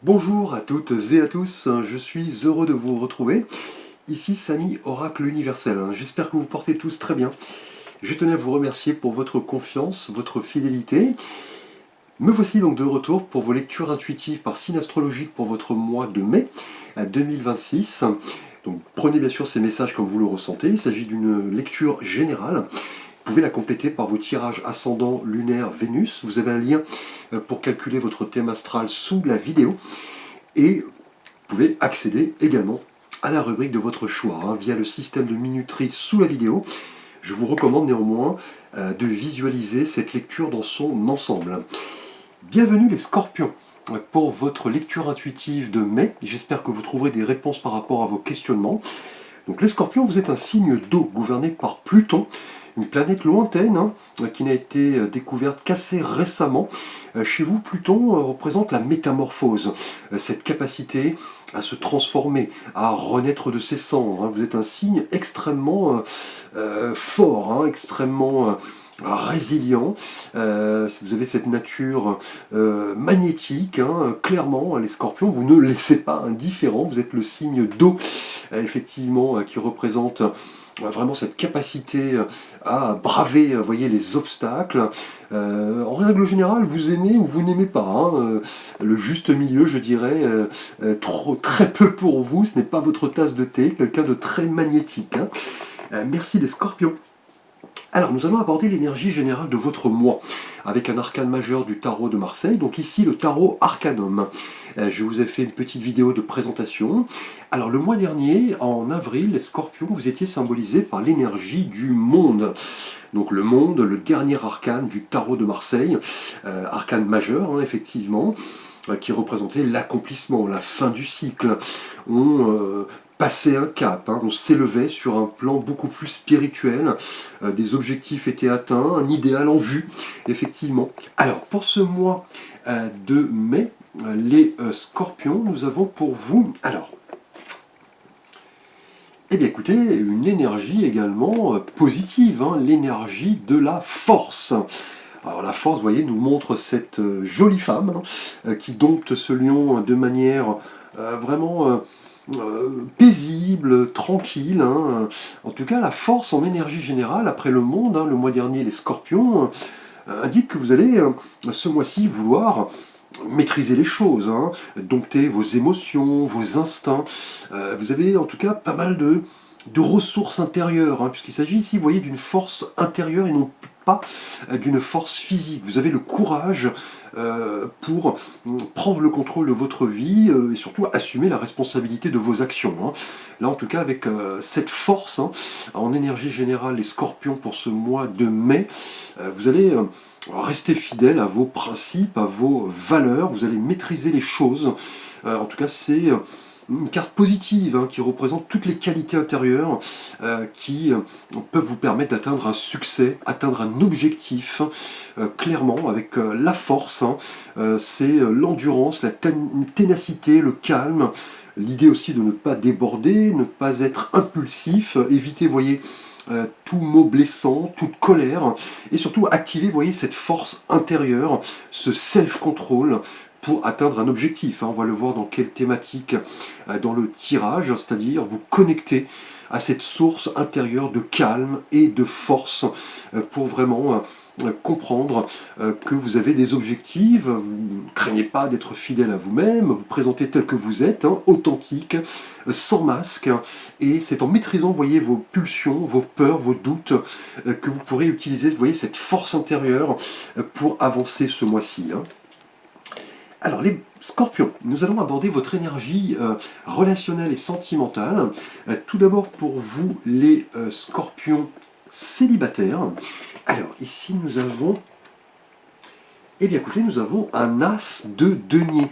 Bonjour à toutes et à tous, je suis heureux de vous retrouver. Ici Samy, Oracle Universel. J'espère que vous portez tous très bien. Je tenais à vous remercier pour votre confiance, votre fidélité. Me voici donc de retour pour vos lectures intuitives par signe astrologique pour votre mois de mai 2026. Donc prenez bien sûr ces messages comme vous le ressentez. Il s'agit d'une lecture générale. Vous pouvez la compléter par vos tirages ascendant, lunaire, Vénus. Vous avez un lien pour calculer votre thème astral sous la vidéo. Et vous pouvez accéder également à la rubrique de votre choix via le système de minuterie sous la vidéo. Je vous recommande néanmoins de visualiser cette lecture dans son ensemble. Bienvenue les scorpions pour votre lecture intuitive de mai. J'espère que vous trouverez des réponses par rapport à vos questionnements. Donc les scorpions, vous êtes un signe d'eau gouverné par Pluton, une planète lointaine qui n'a été découverte qu'assez récemment. Chez vous, Pluton représente la métamorphose, cette capacité à se transformer, à renaître de ses cendres. Vous êtes un signe extrêmement fort, extrêmement résilient. Vous avez cette nature magnétique, clairement, les scorpions, vous ne laissez pas indifférent. Vous êtes le signe d'eau, effectivement, qui représente vraiment cette capacité à braver, voyez, les obstacles. En règle générale, vous aimez ou vous n'aimez pas. Le juste milieu, je dirais, très peu pour vous. Ce n'est pas votre tasse de thé, quelqu'un de très magnétique. Merci les scorpions. Alors, nous allons aborder l'énergie générale de votre mois, avec un arcane majeur du tarot de Marseille, donc ici le tarot Arcanum. Je vous ai fait une petite vidéo de présentation. Alors, le mois dernier, en avril, les scorpions, vous étiez symbolisés par l'énergie du monde. Donc le monde, le dernier arcane du tarot de Marseille, arcane majeur, effectivement, qui représentait l'accomplissement, la fin du cycle. On passait un cap, on s'élevait sur un plan beaucoup plus spirituel, des objectifs étaient atteints, un idéal en vue, effectivement. Alors, pour ce mois de mai, les scorpions, nous avons pour vous, alors, eh bien écoutez, une énergie également positive, l'énergie de la force. Alors la force, vous voyez, nous montre cette jolie femme qui dompte ce lion de manière vraiment paisible, tranquille. En tout cas, la force en énergie générale, après le monde, le mois dernier, les scorpions, indique que vous allez ce mois-ci vouloir maîtriser les choses, dompter vos émotions, vos instincts. Vous avez en tout cas pas mal de ressources intérieures, puisqu'il s'agit ici, vous voyez, d'une force intérieure et non pas d'une force physique. Vous avez le courage pour prendre le contrôle de votre vie et surtout assumer la responsabilité de vos actions. Là, en tout cas, avec cette force en énergie générale, les scorpions pour ce mois de mai, vous allez rester fidèle à vos principes, à vos valeurs, vous allez maîtriser les choses. En tout cas, c'est une carte positive qui représente toutes les qualités intérieures qui peuvent vous permettre d'atteindre un succès, atteindre un objectif, clairement, avec la force. C'est l'endurance, la ténacité, le calme. L'idée aussi de ne pas déborder, ne pas être impulsif, éviter, voyez, tout mot blessant, toute colère, et surtout activer, voyez, cette force intérieure, ce self-control, pour atteindre un objectif. On va le voir dans quelle thématique dans le tirage, c'est-à-dire vous connecter à cette source intérieure de calme et de force pour vraiment comprendre que vous avez des objectifs, vous ne craignez pas d'être fidèle à vous-même, vous présentez tel que vous êtes, authentique, sans masque, et c'est en maîtrisant, voyez, vos pulsions, vos peurs, vos doutes, que vous pourrez utiliser, voyez, cette force intérieure pour avancer ce mois-ci. Alors les scorpions, nous allons aborder votre énergie relationnelle et sentimentale. Tout d'abord pour vous les scorpions célibataires. Alors ici nous avons, eh bien écoutez, nous avons un as de denier.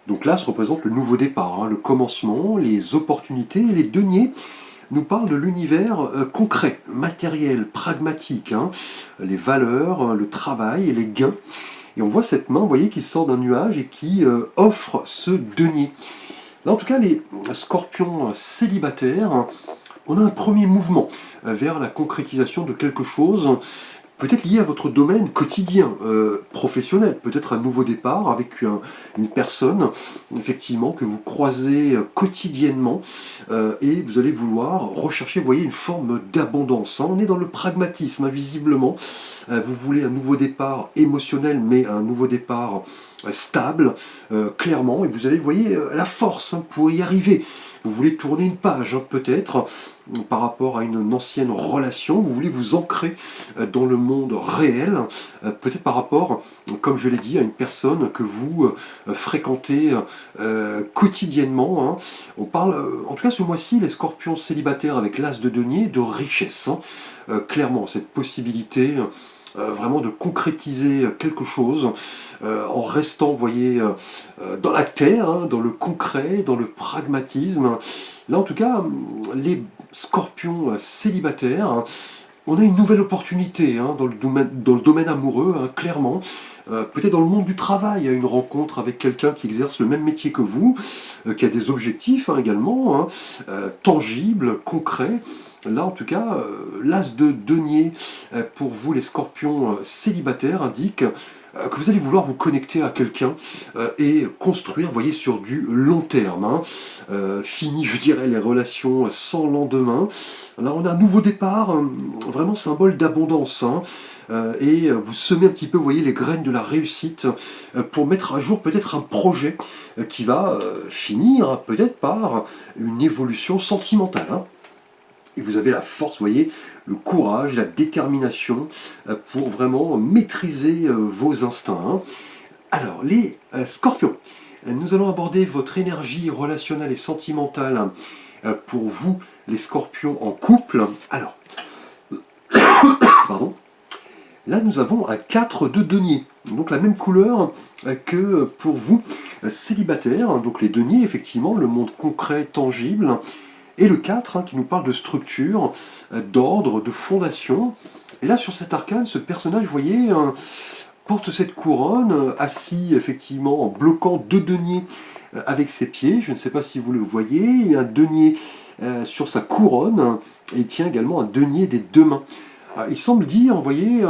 Donc l'as représente le nouveau départ, le commencement, les opportunités, et les deniers nous parlent de l'univers concret, matériel, pragmatique, les valeurs, le travail et les gains. Et on voit cette main, vous voyez, qui sort d'un nuage et qui offre ce denier. Là, en tout cas, les scorpions célibataires, on a un premier mouvement vers la concrétisation de quelque chose peut-être lié à votre domaine quotidien, professionnel, peut-être un nouveau départ avec une personne, effectivement, que vous croisez quotidiennement, et vous allez vouloir rechercher, vous voyez, une forme d'abondance, hein. On est dans le pragmatisme, hein, visiblement. Vous voulez un nouveau départ émotionnel, mais un nouveau départ stable, clairement, et vous avez, vous voyez, la force, hein, pour y arriver. Vous voulez tourner une page, hein, peut-être, par rapport à une ancienne relation, vous voulez vous ancrer dans le monde réel, peut-être par rapport, comme je l'ai dit, à une personne que vous fréquentez quotidiennement, hein. On parle, en tout cas ce mois-ci, les scorpions célibataires avec l'as de denier, de richesse, hein. Clairement, cette possibilité vraiment de concrétiser quelque chose en restant, vous voyez, dans la terre, hein, dans le concret, dans le pragmatisme. Là, en tout cas, les scorpions célibataires, hein, on a une nouvelle opportunité, hein, dans le domaine amoureux, hein, clairement. Peut-être dans le monde du travail, une rencontre avec quelqu'un qui exerce le même métier que vous, qui a des objectifs, hein, également, hein, tangibles, concrets. Là, en tout cas, l'as de denier pour vous, les scorpions célibataires, indique que vous allez vouloir vous connecter à quelqu'un et construire, vous voyez, sur du long terme, hein. Fini, je dirais, les relations sans lendemain. Là, on a un nouveau départ, vraiment symbole d'abondance, hein. Et vous semez un petit peu, vous voyez, les graines de la réussite pour mettre à jour peut-être un projet qui va finir, hein, peut-être par une évolution sentimentale, hein. Et vous avez la force, vous voyez, le courage, la détermination pour vraiment maîtriser vos instincts, hein. Alors, les scorpions, nous allons aborder votre énergie relationnelle et sentimentale pour vous, les scorpions en couple. Alors, pardon. Là, nous avons un 4 de denier, donc la même couleur que pour vous, célibataires. Donc les deniers, effectivement, le monde concret, tangible. Et le 4, hein, qui nous parle de structure, d'ordre, de fondation. Et là, sur cet arcane, ce personnage, vous voyez, porte cette couronne, assis, effectivement, en bloquant 2 deniers avec ses pieds. Je ne sais pas si vous le voyez. Il y a un denier sur sa couronne, et il tient également un denier des 2 mains. Il semble dire, vous voyez,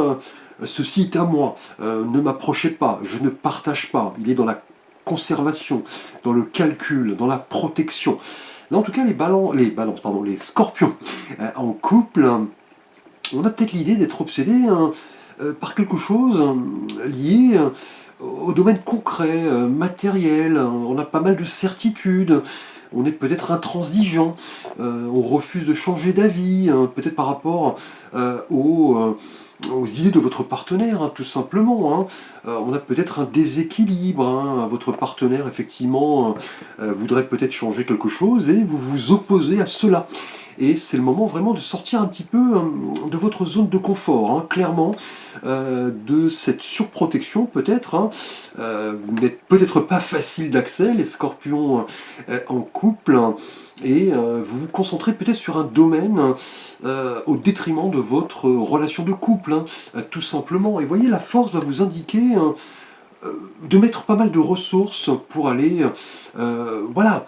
ceci est à moi, ne m'approchez pas, je ne partage pas. Il est dans la conservation, dans le calcul, dans la protection. Là, en tout cas, les scorpions en couple, on a peut-être l'idée d'être obsédé par quelque chose lié au domaine concret, matériel. On a pas mal de certitudes. On est peut-être intransigeant, on refuse de changer d'avis, hein, peut-être par rapport aux idées de votre partenaire, hein, tout simplement, hein. On a peut-être un déséquilibre, hein. Votre partenaire, effectivement, voudrait peut-être changer quelque chose et vous vous opposez à cela. Et c'est le moment vraiment de sortir un petit peu de votre zone de confort, hein, clairement, de cette surprotection peut-être, hein. Vous n'êtes peut-être pas facile d'accès, les scorpions en couple, et vous vous concentrez peut-être sur un domaine au détriment de votre relation de couple, hein, tout simplement. Et voyez, la force va vous indiquer de mettre pas mal de ressources pour aller, voilà,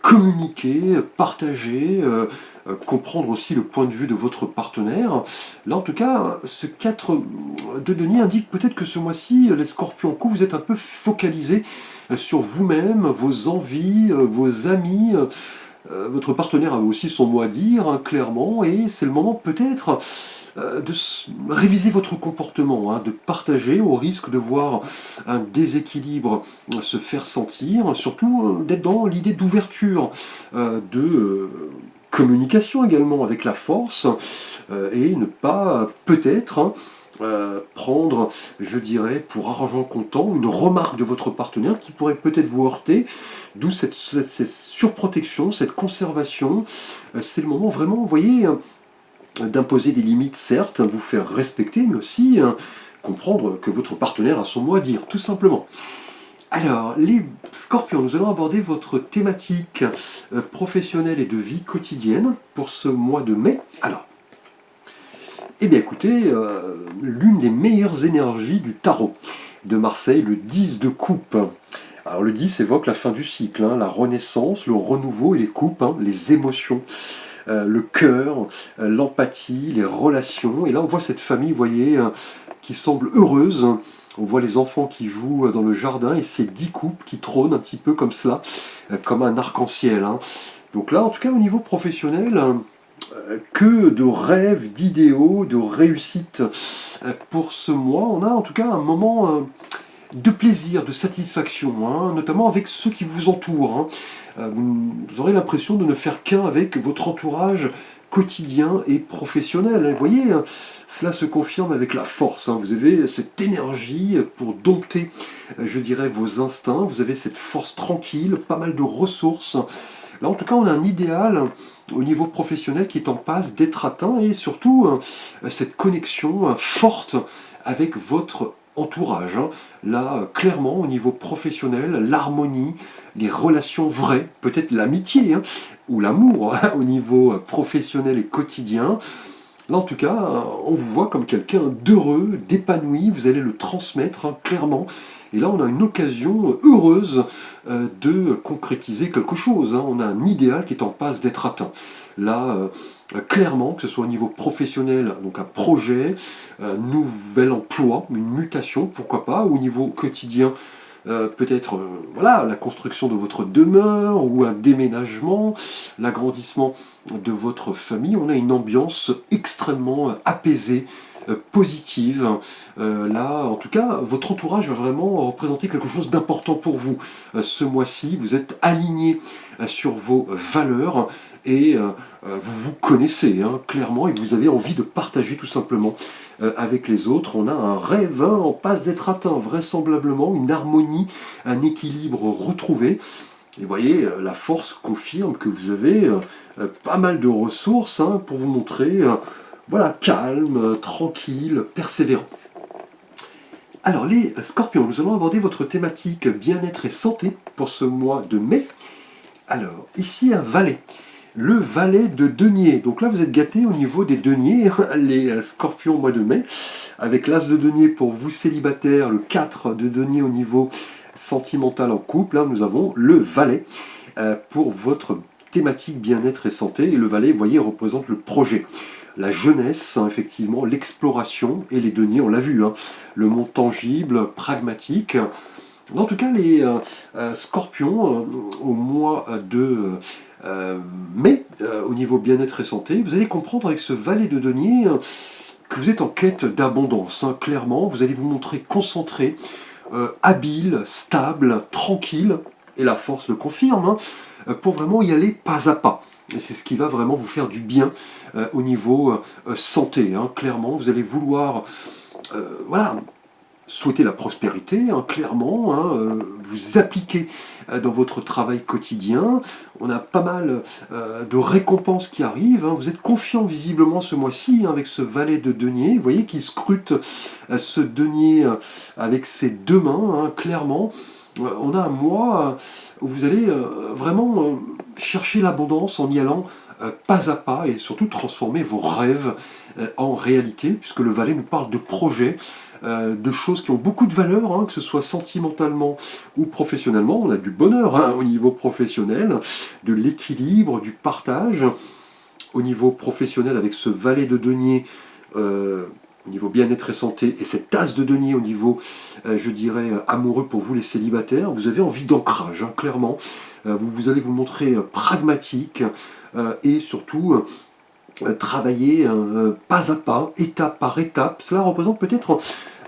communiquer, partager, comprendre aussi le point de vue de votre partenaire. Là, en tout cas, ce 4 de denier indique peut-être que ce mois-ci, les scorpions en couple, vous êtes un peu focalisés sur vous-même, vos envies, vos amis. Votre partenaire a aussi son mot à dire, hein, clairement, et c'est le moment peut-être de réviser votre comportement, hein, de partager au risque de voir un déséquilibre se faire sentir, surtout d'être dans l'idée d'ouverture, de communication également avec la force, et ne pas peut-être, hein, prendre, je dirais, pour argent comptant, une remarque de votre partenaire qui pourrait peut-être vous heurter, d'où cette surprotection, cette conservation. C'est le moment vraiment, vous voyez, d'imposer des limites, certes, vous faire respecter, mais aussi comprendre que votre partenaire a son mot à dire, tout simplement. Alors, les scorpions, nous allons aborder votre thématique professionnelle et de vie quotidienne pour ce mois de mai. Alors, eh bien écoutez, l'une des meilleures énergies du tarot de Marseille, le 10 de coupe. Alors le 10 évoque la fin du cycle, hein, la renaissance, le renouveau et les coupes, hein, les émotions. le cœur, l'empathie, les relations. Et là, on voit cette famille, vous voyez, qui semble heureuse. On voit les enfants qui jouent dans le jardin et ces 10 couples qui trônent un petit peu comme cela, comme un arc-en-ciel, hein. Donc là, en tout cas, au niveau professionnel, que de rêves, d'idéaux, de réussite pour ce mois. On a en tout cas un moment de plaisir, de satisfaction, hein, notamment avec ceux qui vous entourent, hein. Vous aurez l'impression de ne faire qu'un avec votre entourage quotidien et professionnel, hein. Vous voyez, cela se confirme avec la force, hein. Vous avez cette énergie pour dompter, je dirais, vos instincts. Vous avez cette force tranquille, pas mal de ressources. Là, en tout cas, on a un idéal au niveau professionnel qui est en passe d'être atteint et surtout cette connexion forte avec votre entourage, hein. Là, clairement, au niveau professionnel, l'harmonie, les relations vraies, peut-être l'amitié, hein, ou l'amour hein, au niveau professionnel et quotidien. Là, en tout cas, on vous voit comme quelqu'un d'heureux, d'épanoui, vous allez le transmettre, hein, clairement. Et là, on a une occasion heureuse de concrétiser quelque chose, hein. On a un idéal qui est en passe d'être atteint. Là, clairement, que ce soit au niveau professionnel, donc un projet, un nouvel emploi, une mutation, pourquoi pas, ou au niveau quotidien, peut-être voilà, la construction de votre demeure ou un déménagement, l'agrandissement de votre famille. On a une ambiance extrêmement apaisée, positive. Là, en tout cas, votre entourage va vraiment représenter quelque chose d'important pour vous. Ce mois-ci, vous êtes aligné sur vos valeurs et vous vous connaissez, hein, clairement, et vous avez envie de partager tout simplement avec les autres. On a un rêve hein, en passe d'être atteint, vraisemblablement, une harmonie, un équilibre retrouvé. Et vous voyez, la force confirme que vous avez pas mal de ressources hein, pour vous montrer voilà, calme, tranquille, persévérant. Alors les scorpions, nous allons aborder votre thématique bien-être et santé pour ce mois de mai. Alors, ici un valet. Le valet de denier. Donc là, vous êtes gâtés au niveau des deniers, les scorpions au mois de mai, avec l'as de denier pour vous célibataires, le 4 de denier au niveau sentimental en couple. Là, nous avons le valet pour votre thématique bien-être et santé. Et le valet, vous voyez, représente le projet. La jeunesse, hein, effectivement, l'exploration et les deniers, on l'a vu, hein, le monde tangible, pragmatique. En tout cas, les scorpions, au mois de mai, au niveau bien-être et santé, vous allez comprendre avec ce valet de denier que vous êtes en quête d'abondance, hein, clairement. Vous allez vous montrer concentré, habile, stable, tranquille, et la force le confirme, hein, pour vraiment y aller pas à pas. Et c'est ce qui va vraiment vous faire du bien au niveau santé, hein, clairement. Vous allez vouloir voilà, souhaiter la prospérité, hein, clairement, hein, vous appliquer dans votre travail quotidien. On a pas mal de récompenses qui arrivent, hein. Vous êtes confiant visiblement ce mois-ci hein, avec ce valet de denier. Vous voyez qu'il scrute ce denier avec ses deux mains, hein, clairement. On a un mois où vous allez vraiment chercher l'abondance en y allant pas à pas et surtout transformer vos rêves en réalité, puisque le valet nous parle de projets, de choses qui ont beaucoup de valeur, hein, que ce soit sentimentalement ou professionnellement. On a du bonheur hein, au niveau professionnel, de l'équilibre, du partage. Au niveau professionnel, avec ce valet de denier, au niveau bien-être et santé, et cette tasse de denier au niveau, je dirais, amoureux pour vous les célibataires, vous avez envie d'ancrage, hein, clairement. Vous allez vous montrer pragmatique et surtout travailler pas à pas, étape par étape. Cela représente peut-être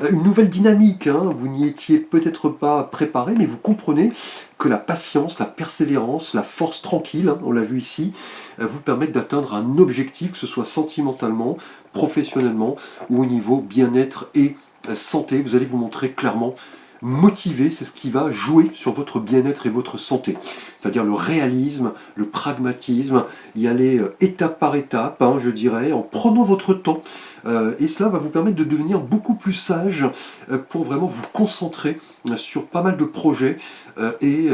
une nouvelle dynamique, hein. Vous n'y étiez peut-être pas préparé, mais vous comprenez que la patience, la persévérance, la force tranquille, hein, on l'a vu ici, vous permettent d'atteindre un objectif, que ce soit sentimentalement, professionnellement ou au niveau bien-être et santé. Vous allez vous montrer clairement motivé, c'est ce qui va jouer sur votre bien-être et votre santé. C'est-à-dire le réalisme, le pragmatisme, y aller étape par étape, hein, je dirais, en prenant votre temps. Et cela va vous permettre de devenir beaucoup plus sage pour vraiment vous concentrer sur pas mal de projets et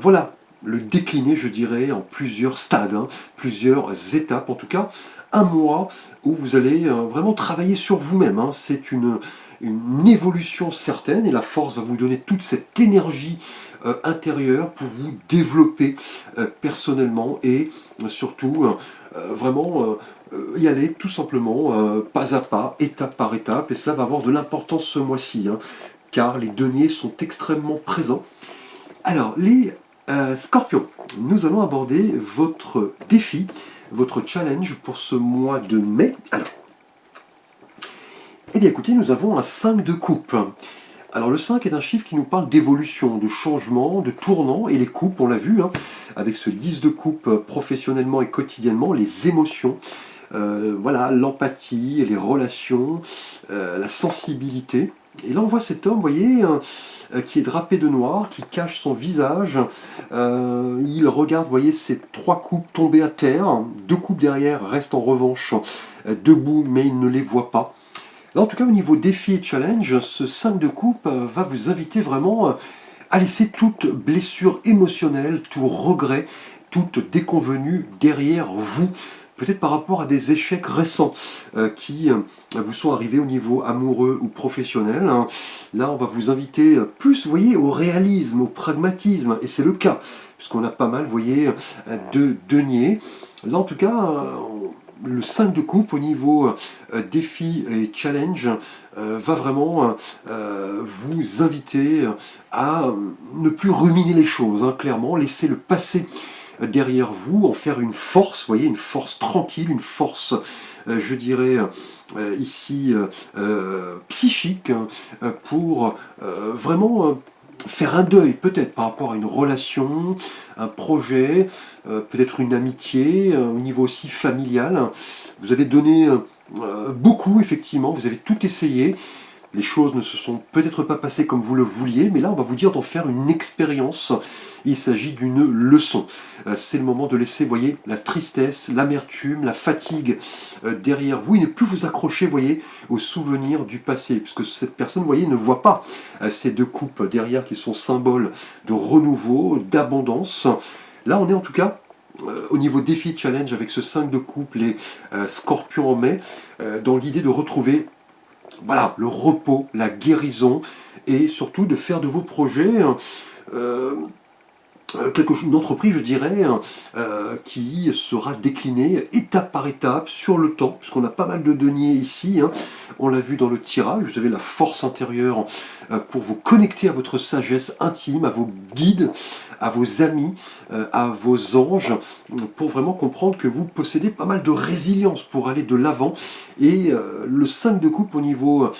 voilà, le décliner, je dirais, en plusieurs stades, hein, plusieurs étapes, en tout cas, un mois où vous allez vraiment travailler sur vous-même, hein. C'est une évolution certaine et la force va vous donner toute cette énergie intérieur pour vous développer personnellement et surtout vraiment y aller tout simplement pas à pas, étape par étape, et cela va avoir de l'importance ce mois-ci, hein, car les deniers sont extrêmement présents. Alors, les scorpions, nous allons aborder votre défi, votre challenge pour ce mois de mai. Alors, eh bien écoutez, nous avons un 5 de coupe. Alors le 5 est un chiffre qui nous parle d'évolution, de changement, de tournant, et les coupes, on l'a vu, hein, avec ce 10 de coupe professionnellement et quotidiennement, les émotions, voilà, l'empathie, les relations, la sensibilité. Et là on voit cet homme, vous voyez, qui est drapé de noir, qui cache son visage. Il regarde, vous voyez, ces 3 coupes tomber à terre. 2 coupes derrière restent en revanche debout, mais il ne les voit pas. Là, en tout cas, au niveau défi et challenge, ce 5 de coupe va vous inviter vraiment à laisser toute blessure émotionnelle, tout regret, toute déconvenue derrière vous. Peut-être par rapport à des échecs récents qui vous sont arrivés au niveau amoureux ou professionnel. Là, on va vous inviter plus, vous voyez, au réalisme, au pragmatisme. Et c'est le cas, puisqu'on a pas mal, vous voyez, de deniers. Là, en tout cas, le 5 de coupe au niveau défi et challenge va vraiment vous inviter à ne plus ruminer les choses, hein, clairement, laisser le passé derrière vous, en faire une force, vous voyez, une force tranquille, une force, je dirais, ici, psychique, hein, pour vraiment faire un deuil peut-être par rapport à une relation, un projet, peut-être une amitié, au niveau aussi familial. Vous avez donné beaucoup, effectivement, vous avez tout essayé. Les choses ne se sont peut-être pas passées comme vous le vouliez, mais là on va vous dire d'en faire une expérience. Il s'agit d'une leçon. C'est le moment de laisser, vous voyez, la tristesse, l'amertume, la fatigue derrière vous, et ne plus vous accrocher, vous voyez, aux souvenirs du passé, puisque cette personne, vous voyez, ne voit pas ces 2 coupes derrière qui sont symboles de renouveau, d'abondance. Là, on est en tout cas au niveau défi challenge avec ce 5 de coupe, les scorpions en mai, dans l'idée de retrouver, voilà, le repos, la guérison, et surtout de faire de vos projets une entreprise, je dirais, qui sera déclinée étape par étape sur le temps, puisqu'on a pas mal de deniers ici, hein. On l'a vu dans le tirage, vous avez la force intérieure pour vous connecter à votre sagesse intime, à vos guides, à vos amis, à vos anges, pour vraiment comprendre que vous possédez pas mal de résilience pour aller de l'avant. Et le 5 de coupe au niveau,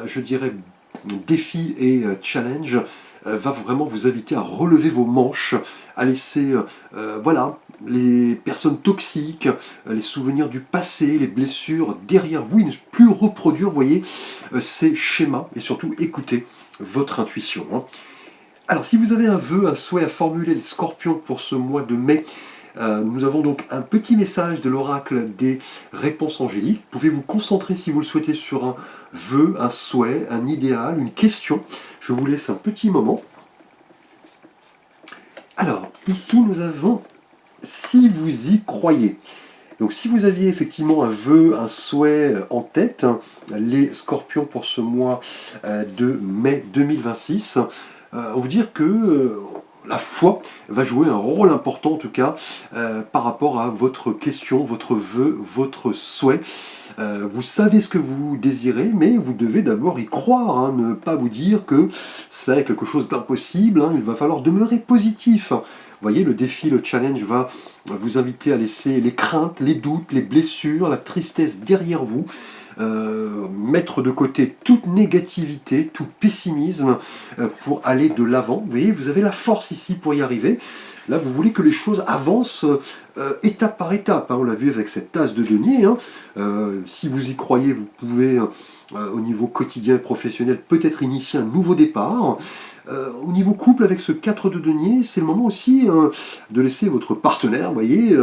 je dirais, défi et challenge, va vraiment vous inviter à relever vos manches, à laisser voilà, les personnes toxiques, les souvenirs du passé, les blessures derrière vous, et ne plus reproduire, vous voyez, ces schémas, et surtout écouter votre intuition, hein. Alors, si vous avez un vœu, un souhait à formuler, les scorpions, pour ce mois de mai, nous avons donc un petit message de l'oracle des réponses angéliques. Vous pouvez vous concentrer, si vous le souhaitez, sur un vœu, un souhait, un idéal, une question. Je vous laisse un petit moment. Alors, ici, nous avons « si vous y croyez ». Donc si vous aviez effectivement un vœu, un souhait en tête, hein, les scorpions, pour ce mois de mai 2026, on vous dire que la foi va jouer un rôle important, en tout cas, par rapport à votre question, votre vœu, votre souhait. Vous savez ce que vous désirez, mais vous devez d'abord y croire, hein, ne pas vous dire que cela est quelque chose d'impossible, hein. Il va falloir demeurer positif. Vous voyez, le défi, le challenge va vous inviter à laisser les craintes, les doutes, les blessures, la tristesse derrière vous, mettre de côté toute négativité, tout pessimisme pour aller de l'avant. Vous voyez, vous avez la force ici pour y arriver. Là, vous voulez que les choses avancent étape par étape, hein. On l'a vu avec cette tasse de denier, hein. Si vous y croyez, vous pouvez, au niveau quotidien et professionnel, peut-être initier un nouveau départ. Au niveau couple, avec ce 4 de denier, c'est le moment aussi de laisser votre partenaire, vous voyez,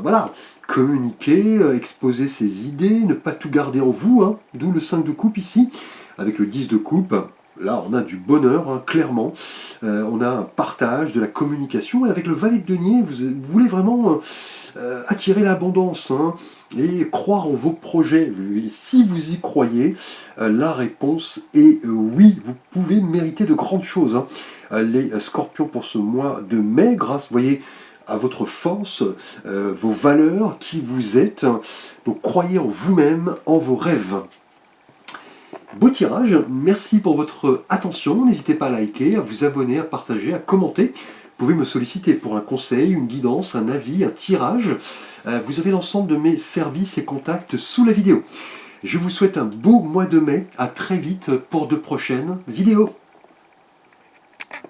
voilà, communiquer, exposer ses idées, ne pas tout garder en vous, hein. D'où le 5 de coupe ici, avec le 10 de coupe. Là, on a du bonheur, hein, clairement. On a un partage, de la communication. Et avec le valet de denier, vous voulez vraiment attirer l'abondance, hein, et croire en vos projets. Et si vous y croyez, la réponse est oui. Vous pouvez mériter de grandes choses, hein. les scorpions pour ce mois de mai, grâce, vous voyez, à votre force, vos valeurs, qui vous êtes. Donc croyez en vous-même, en vos rêves. Beau tirage, merci pour votre attention, n'hésitez pas à liker, à vous abonner, à partager, à commenter. Vous pouvez me solliciter pour un conseil, une guidance, un avis, un tirage. Vous avez l'ensemble de mes services et contacts sous la vidéo. Je vous souhaite un beau mois de mai, à très vite pour de prochaines vidéos.